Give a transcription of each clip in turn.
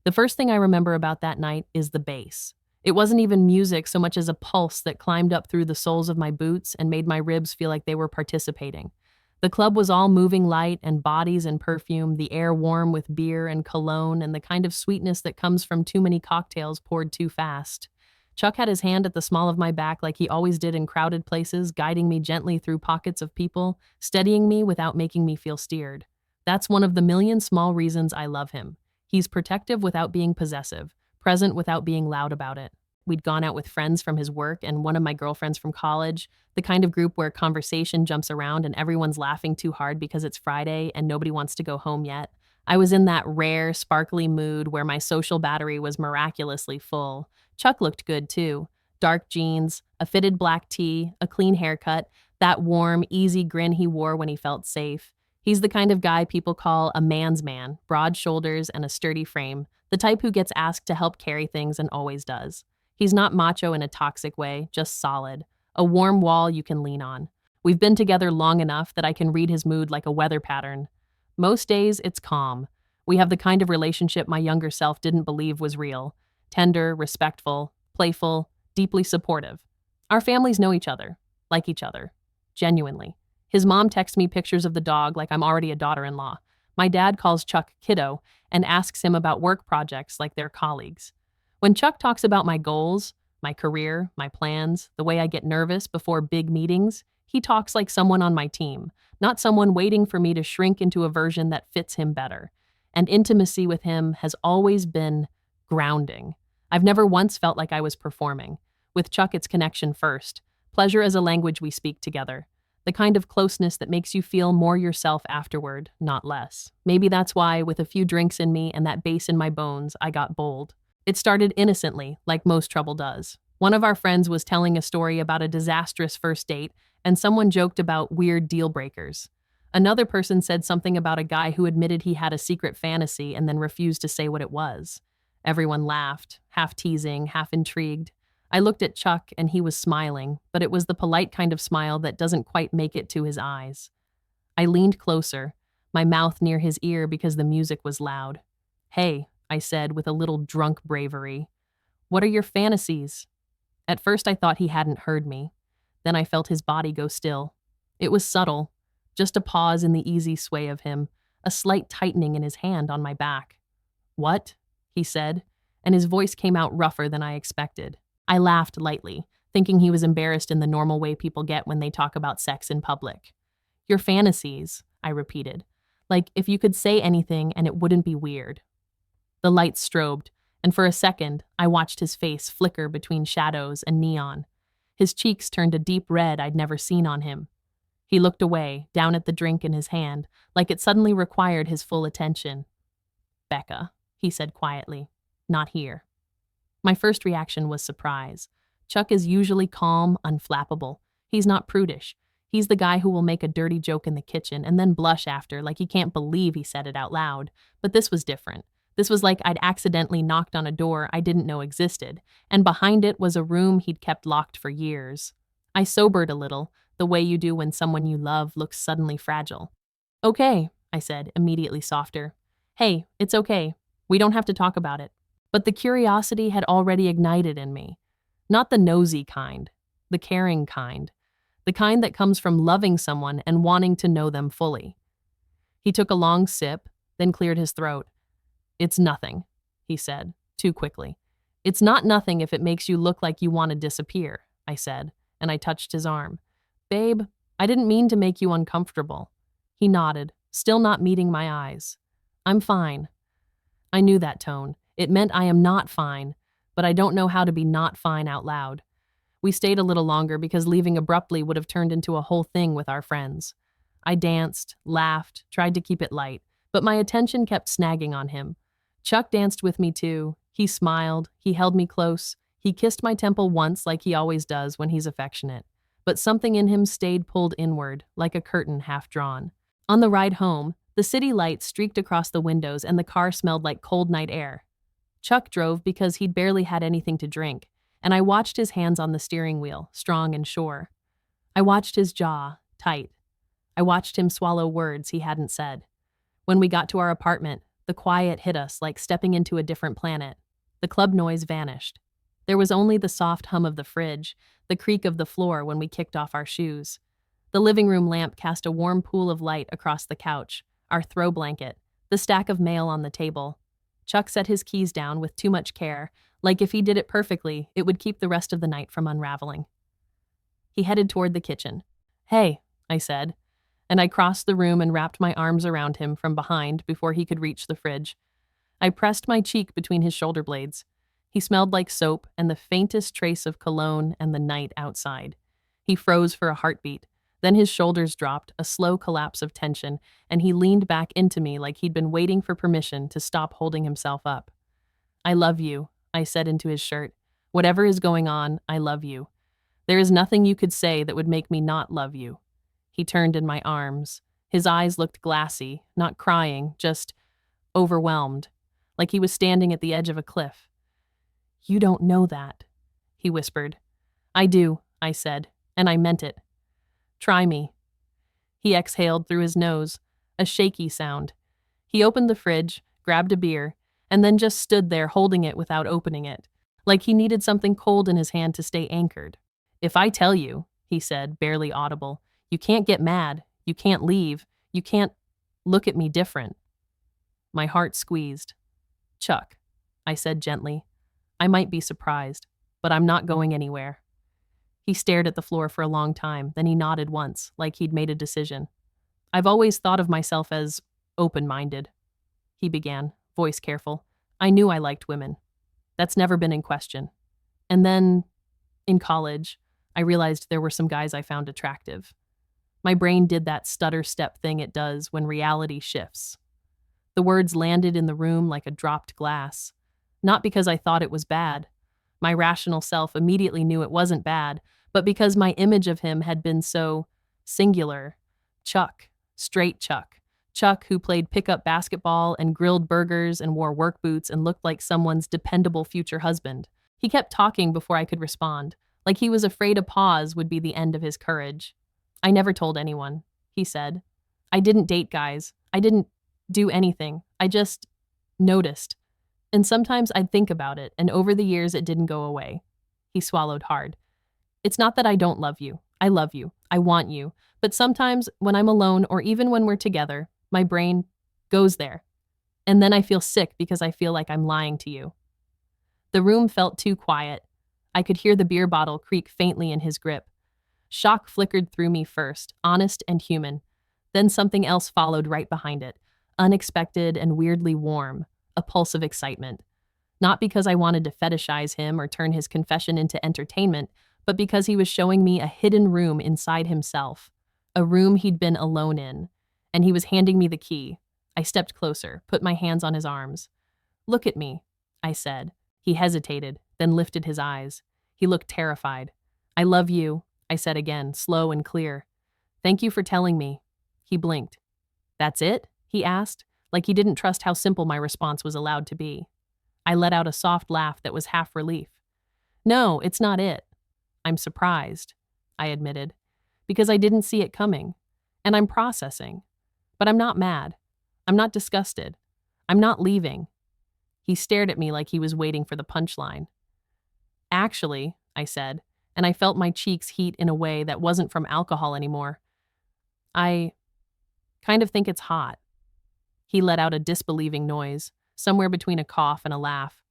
The first thing I remember about that night is the bass. It wasn't even music so much as a pulse that climbed up through the soles of my boots and made my ribs feel like they were participating. The club was all moving light and bodies and perfume, the air warm with beer and cologne and the kind of sweetness that comes from too many cocktails poured too fast. Chuck had his hand at the small of my back like he always did in crowded places, guiding me gently through pockets of people, steadying me without making me feel steered. That's one of the million small reasons I love him. He's protective without being possessive, present without being loud about it. We'd gone out with friends from his work and one of my girlfriends from college, the kind of group where conversation jumps around and everyone's laughing too hard because it's Friday and nobody wants to go home yet. I was in that rare, sparkly mood where my social battery was miraculously full. Chuck looked good too. Dark jeans, a fitted black tee, a clean haircut, that warm, easy grin he wore when he felt safe. He's the kind of guy people call a man's man, broad shoulders and a sturdy frame, the type who gets asked to help carry things and always does. He's not macho in a toxic way, just solid. A warm wall you can lean on. We've been together long enough that I can read his mood like a weather pattern. Most days, it's calm. We have the kind of relationship my younger self didn't believe was real. Tender, respectful, playful, deeply supportive. Our families know each other, like each other. Genuinely. His mom texts me pictures of the dog like I'm already a daughter-in-law. My dad calls Chuck kiddo and asks him about work projects like they're colleagues. When Chuck talks about my goals, my career, my plans, the way I get nervous before big meetings, he talks like someone on my team, not someone waiting for me to shrink into a version that fits him better. And intimacy with him has always been grounding. I've never once felt like I was performing. With Chuck, it's connection first. Pleasure as a language we speak together. The kind of closeness that makes you feel more yourself afterward, not less. Maybe that's why, with a few drinks in me and that bass in my bones, I got bold. It started innocently, like most trouble does. One of our friends was telling a story about a disastrous first date, and someone joked about weird deal breakers. Another person said something about a guy who admitted he had a secret fantasy and then refused to say what it was. Everyone laughed, half teasing, half intrigued. I looked at Chuck and he was smiling, but it was the polite kind of smile that doesn't quite make it to his eyes. I leaned closer, my mouth near his ear because the music was loud. "Hey," I said with a little drunk bravery. "What are your fantasies?" At first I thought he hadn't heard me. Then I felt his body go still. It was subtle, just a pause in the easy sway of him, a slight tightening in his hand on my back. "What?" he said, and his voice came out rougher than I expected. I laughed lightly, thinking he was embarrassed in the normal way people get when they talk about sex in public. "Your fantasies," I repeated, like if you could say anything and it wouldn't be weird. The lights strobed, and for a second, I watched his face flicker between shadows and neon. His cheeks turned a deep red I'd never seen on him. He looked away, down at the drink in his hand, like it suddenly required his full attention. "Becca," he said quietly, "not here." My first reaction was surprise. Chuck is usually calm, unflappable. He's not prudish. He's the guy who will make a dirty joke in the kitchen and then blush after like he can't believe he said it out loud. But this was different. This was like I'd accidentally knocked on a door I didn't know existed, and behind it was a room he'd kept locked for years. I sobered a little, the way you do when someone you love looks suddenly fragile. "Okay," I said, immediately softer. "Hey, it's okay. We don't have to talk about it." But the curiosity had already ignited in me. Not the nosy kind, the caring kind. The kind that comes from loving someone and wanting to know them fully. He took a long sip, then cleared his throat. "It's nothing," he said, too quickly. "It's not nothing if it makes you look like you want to disappear," I said, and I touched his arm. "Babe, I didn't mean to make you uncomfortable." He nodded, still not meeting my eyes. "I'm fine." I knew that tone. It meant I am not fine, but I don't know how to be not fine out loud. We stayed a little longer because leaving abruptly would have turned into a whole thing with our friends. I danced, laughed, tried to keep it light, but my attention kept snagging on him. Chuck danced with me too. He smiled, he held me close, he kissed my temple once like he always does when he's affectionate. But something in him stayed pulled inward, like a curtain half drawn. On the ride home, the city lights streaked across the windows and the car smelled like cold night air. Chuck drove because he'd barely had anything to drink, and I watched his hands on the steering wheel, strong and sure. I watched his jaw, tight. I watched him swallow words he hadn't said. When we got to our apartment, The quiet hit us like stepping into a different planet. The club noise vanished. There was only the soft hum of the fridge, the creak of the floor when we kicked off our shoes. The living room lamp cast a warm pool of light across the couch, our throw blanket, the stack of mail on the table. Chuck set his keys down with too much care, like if he did it perfectly, it would keep the rest of the night from unraveling. He headed toward the kitchen. "Hey," I said, and I crossed the room and wrapped my arms around him from behind before he could reach the fridge. I pressed my cheek between his shoulder blades. He smelled like soap and the faintest trace of cologne and the night outside. He froze for a heartbeat. Then his shoulders dropped, a slow collapse of tension, and he leaned back into me like he'd been waiting for permission to stop holding himself up. "I love you," I said into his shirt. "Whatever is going on, I love you. There is nothing you could say that would make me not love you." He turned in my arms. His eyes looked glassy, not crying, just overwhelmed, like he was standing at the edge of a cliff. "You don't know that," he whispered. "I do," I said, and I meant it. "Try me." He exhaled through his nose, a shaky sound. He opened the fridge, grabbed a beer, and then just stood there holding it without opening it, like he needed something cold in his hand to stay anchored. "If I tell you," he said, barely audible, "you can't get mad, you can't leave, you can't look at me different." My heart squeezed. "Chuck," I said gently, "I might be surprised, but I'm not going anywhere." He stared at the floor for a long time, then he nodded once, like he'd made a decision. "I've always thought of myself as open-minded," he began, voice careful. "I knew I liked women. That's never been in question. And then, in college, I realized there were some guys I found attractive. My brain did that stutter step thing it does when reality shifts. The words landed in the room like a dropped glass. Not because I thought it was bad. My rational self immediately knew it wasn't bad, but because my image of him had been so singular. Chuck, straight Chuck. Chuck who played pickup basketball and grilled burgers and wore work boots and looked like someone's dependable future husband. He kept talking before I could respond, like he was afraid a pause would be the end of his courage. "I never told anyone," he said. "I didn't date guys. I didn't do anything. I just noticed. And sometimes I'd think about it, and over the years it didn't go away." He swallowed hard. "It's not that I don't love you. I love you. I want you. But sometimes when I'm alone or even when we're together, my brain goes there. And then I feel sick because I feel like I'm lying to you." The room felt too quiet. I could hear the beer bottle creak faintly in his grip. Shock flickered through me first, honest and human. Then something else followed right behind it, unexpected and weirdly warm, a pulse of excitement. Not because I wanted to fetishize him or turn his confession into entertainment, but because he was showing me a hidden room inside himself, a room he'd been alone in, and he was handing me the key. I stepped closer, put my hands on his arms. "Look at me," I said. He hesitated, then lifted his eyes. He looked terrified. "I love you," I said again, slow and clear. "Thank you for telling me." He blinked. "That's it?" he asked, like he didn't trust how simple my response was allowed to be. I let out a soft laugh that was half relief. "No, it's not it. I'm surprised," I admitted, "because I didn't see it coming. And I'm processing. But I'm not mad. I'm not disgusted. I'm not leaving." He stared at me like he was waiting for the punchline. "Actually," I said, and I felt my cheeks heat in a way that wasn't from alcohol anymore, "I kind of think it's hot." He let out a disbelieving noise, somewhere between a cough and a laugh.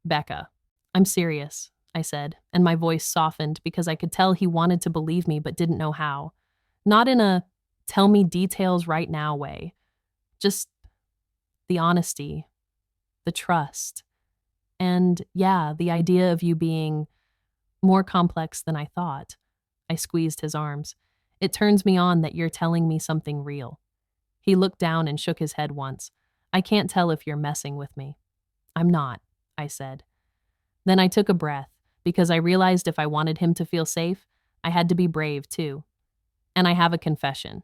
"Becca, I'm serious," I said, and my voice softened because I could tell he wanted to believe me but didn't know how. Not in a tell me details right now way. Just the honesty, the trust, and yeah, the idea of you being more complex than I thought. I squeezed his arms. "It turns me on that you're telling me something real." He looked down and shook his head once. "I can't tell if you're messing with me." "I'm not," I said. Then I took a breath, because I realized if I wanted him to feel safe, I had to be brave too. "And I have a confession."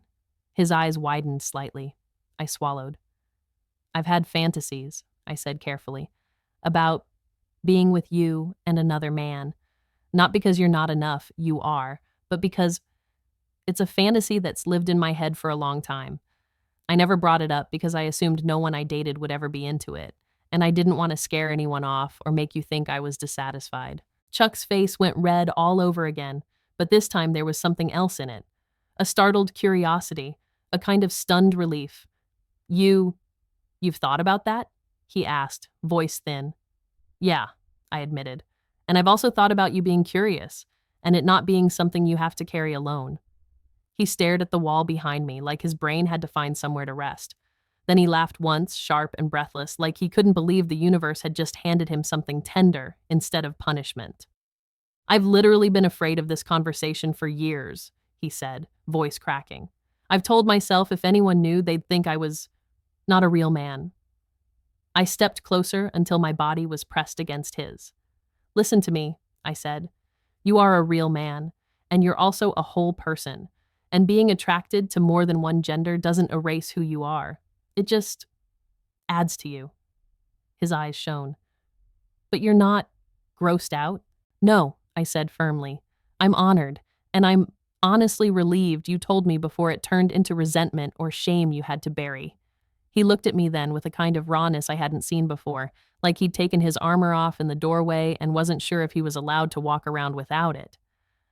His eyes widened slightly. I swallowed. "I've had fantasies," I said carefully, "about being with you and another man. Not because you're not enough, you are, but because it's a fantasy that's lived in my head for a long time. I never brought it up because I assumed no one I dated would ever be into it, and I didn't want to scare anyone off or make you think I was dissatisfied. Chuck's face went red all over again, but this time there was something else in it. A startled curiosity, a kind of stunned relief. You've thought about that? He asked, voice thin. Yeah, I admitted. And I've also thought about you being curious, and it not being something you have to carry alone. He stared at the wall behind me like his brain had to find somewhere to rest. Then he laughed once, sharp and breathless, like he couldn't believe the universe had just handed him something tender instead of punishment. I've literally been afraid of this conversation for years, he said, voice cracking. I've told myself if anyone knew, they'd think I was not a real man. I stepped closer until my body was pressed against his. Listen to me, I said. You are a real man, and you're also a whole person. And being attracted to more than one gender doesn't erase who you are. It just adds to you. His eyes shone. But you're not grossed out? No, I said firmly. I'm honored, and I'm honestly relieved you told me before it turned into resentment or shame you had to bury. He looked at me then with a kind of rawness I hadn't seen before, like he'd taken his armor off in the doorway and wasn't sure if he was allowed to walk around without it.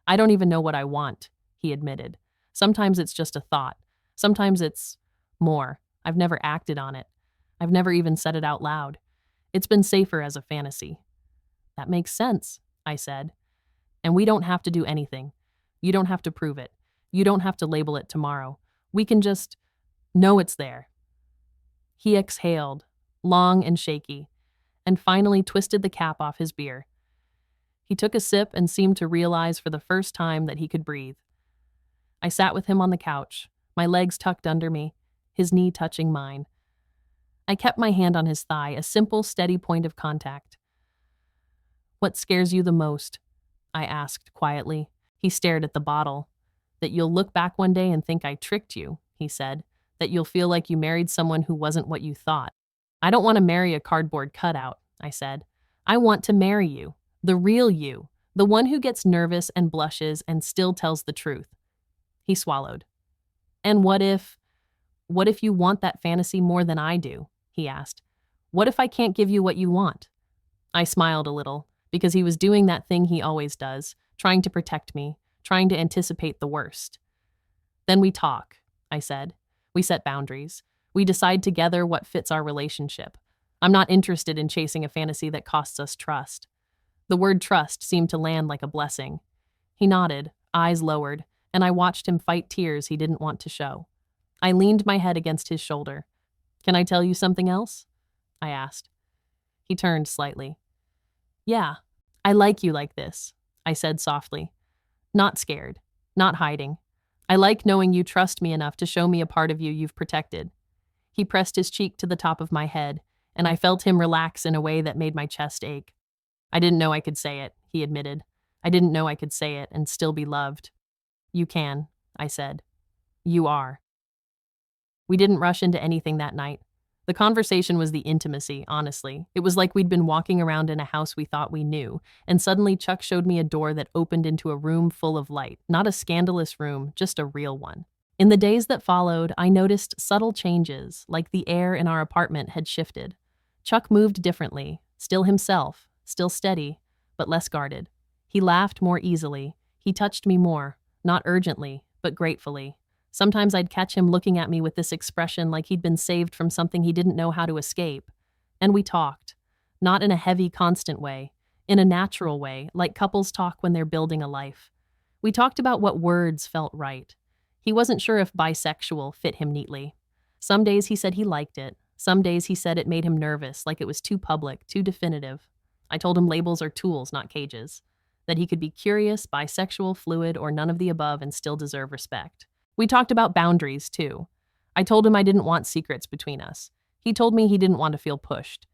I don't even know what I want, he admitted. Sometimes it's just a thought. Sometimes it's more. I've never acted on it. I've never even said it out loud. It's been safer as a fantasy. That makes sense, I said. And we don't have to do anything. You don't have to prove it. You don't have to label it tomorrow. We can just know it's there. He exhaled, long and shaky, and finally twisted the cap off his beer. He took a sip and seemed to realize for the first time that he could breathe. I sat with him on the couch, my legs tucked under me, his knee touching mine. I kept my hand on his thigh, a simple, steady point of contact. What scares you the most? I asked quietly. He stared at the bottle. That you'll look back one day and think I tricked you, he said. That you'll feel like you married someone who wasn't what you thought. I don't want to marry a cardboard cutout, I said. I want to marry you, the real you, the one who gets nervous and blushes and still tells the truth. He swallowed. And what if you want that fantasy more than I do? He asked. What if I can't give you what you want? I smiled a little, because he was doing that thing he always does, trying to protect me, trying to anticipate the worst. Then we talk, I said. We set boundaries. We decide together what fits our relationship. I'm not interested in chasing a fantasy that costs us trust. The word trust seemed to land like a blessing. He nodded, eyes lowered, and I watched him fight tears he didn't want to show. I leaned my head against his shoulder. Can I tell you something else? I asked. He turned slightly. Yeah, I like you like this, I said softly. Not scared, not hiding. I like knowing you trust me enough to show me a part of you you've protected. He pressed his cheek to the top of my head, and I felt him relax in a way that made my chest ache. I didn't know I could say it, he admitted. I didn't know I could say it and still be loved. You can, I said. You are. We didn't rush into anything that night. The conversation was the intimacy, honestly. It was like we'd been walking around in a house we thought we knew, and suddenly Chuck showed me a door that opened into a room full of light. Not a scandalous room, just a real one. In the days that followed, I noticed subtle changes, like the air in our apartment had shifted. Chuck moved differently, still himself, still steady, but less guarded. He laughed more easily. He touched me more, not urgently, but gratefully. Sometimes I'd catch him looking at me with this expression like he'd been saved from something he didn't know how to escape. And we talked. Not in a heavy, constant way. In a natural way, like couples talk when they're building a life. We talked about what words felt right. He wasn't sure if bisexual fit him neatly. Some days he said he liked it. Some days he said it made him nervous, like it was too public, too definitive. I told him labels are tools, not cages. That he could be curious, bisexual, fluid, or none of the above and still deserve respect. We talked about boundaries, too. I told him I didn't want secrets between us. He told me he didn't want to feel pushed.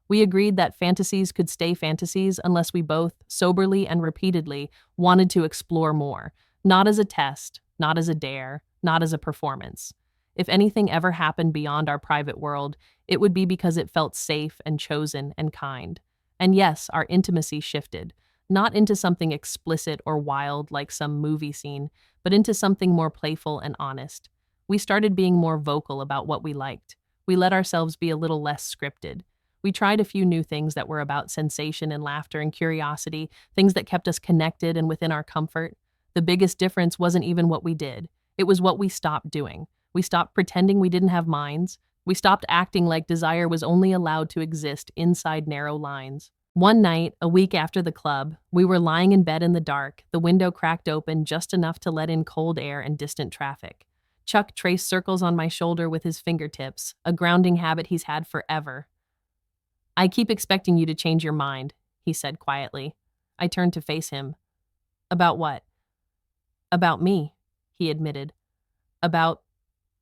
We agreed that fantasies could stay fantasies unless we both, soberly and repeatedly, wanted to explore more. Not as a test, not as a dare, not as a performance. If anything ever happened beyond our private world, it would be because it felt safe and chosen and kind. And yes, our intimacy shifted. Not into something explicit or wild like some movie scene, but into something more playful and honest. We started being more vocal about what we liked. We let ourselves be a little less scripted. We tried a few new things that were about sensation and laughter and curiosity, things that kept us connected and within our comfort. The biggest difference wasn't even what we did. It was what we stopped doing. We stopped pretending we didn't have minds. We stopped acting like desire was only allowed to exist inside narrow lines. One night, a week after the club, we were lying in bed in the dark, the window cracked open just enough to let in cold air and distant traffic. Chuck traced circles on my shoulder with his fingertips, a grounding habit he's had forever. "I keep expecting you to change your mind," he said quietly. I turned to face him. "About what?" "About me," he admitted. "About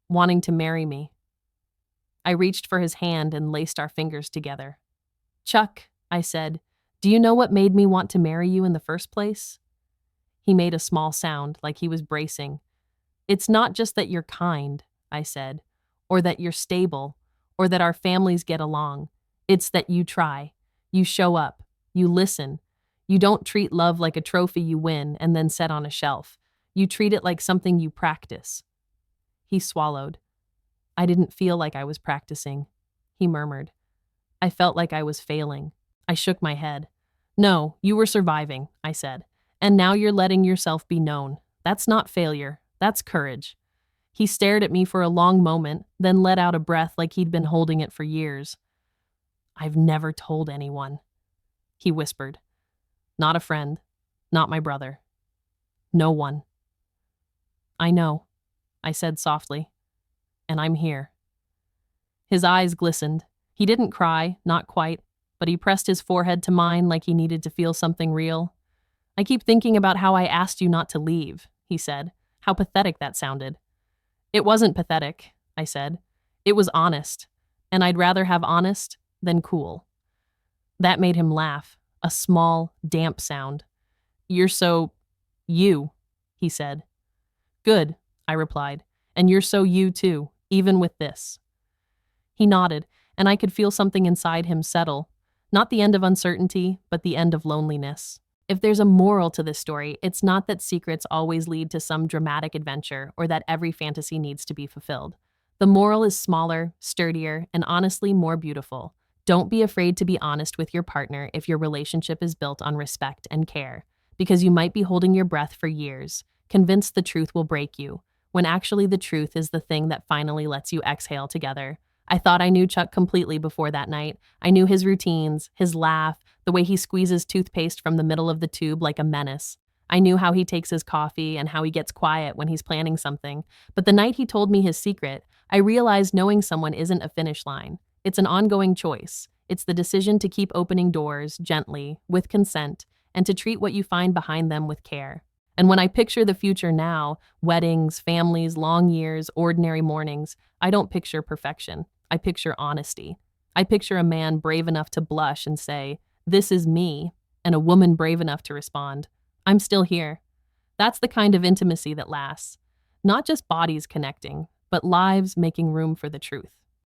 wanting to marry me." I reached for his hand and laced our fingers together. "Chuck," I said, "do you know what made me want to marry you in the first place?" He made a small sound, like he was bracing. "It's not just that you're kind," I said, "or that you're stable, or that our families get along. It's that you try. You show up. You listen. You don't treat love like a trophy you win and then set on a shelf. You treat it like something you practice." He swallowed. "I didn't feel like I was practicing," he murmured. "I felt like I was failing." I shook my head. "No, you were surviving," I said. "And now you're letting yourself be known. That's not failure. That's courage." He stared at me for a long moment, then let out a breath like he'd been holding it for years. "I've never told anyone," he whispered. "Not a friend. Not my brother. No one." "I know," I said softly. "And I'm here." His eyes glistened. He didn't cry, not quite, but he pressed his forehead to mine like he needed to feel something real. "I keep thinking about how I asked you not to leave," he said. "How pathetic that sounded." "It wasn't pathetic," I said. "It was honest, and I'd rather have honest than cool." That made him laugh, a small, damp sound. "You're so you," he said. "Good," I replied, "and you're so you too, even with this." He nodded, and I could feel something inside him settle. Not the end of uncertainty, but the end of loneliness. If there's a moral to this story, it's not that secrets always lead to some dramatic adventure or that every fantasy needs to be fulfilled. The moral is smaller, sturdier, and honestly more beautiful. Don't be afraid to be honest with your partner if your relationship is built on respect and care, because you might be holding your breath for years, convinced the truth will break you, when actually the truth is the thing that finally lets you exhale together. I thought I knew Chuck completely before that night. I knew his routines, his laugh, the way he squeezes toothpaste from the middle of the tube like a menace. I knew how he takes his coffee and how he gets quiet when he's planning something. But the night he told me his secret, I realized knowing someone isn't a finish line. It's an ongoing choice. It's the decision to keep opening doors, gently, with consent, and to treat what you find behind them with care. And when I picture the future now, weddings, families, long years, ordinary mornings, I don't picture perfection. I picture honesty. I picture a man brave enough to blush and say, "This is me," and a woman brave enough to respond, "I'm still here." That's the kind of intimacy that lasts. Not just bodies connecting, but lives making room for the truth.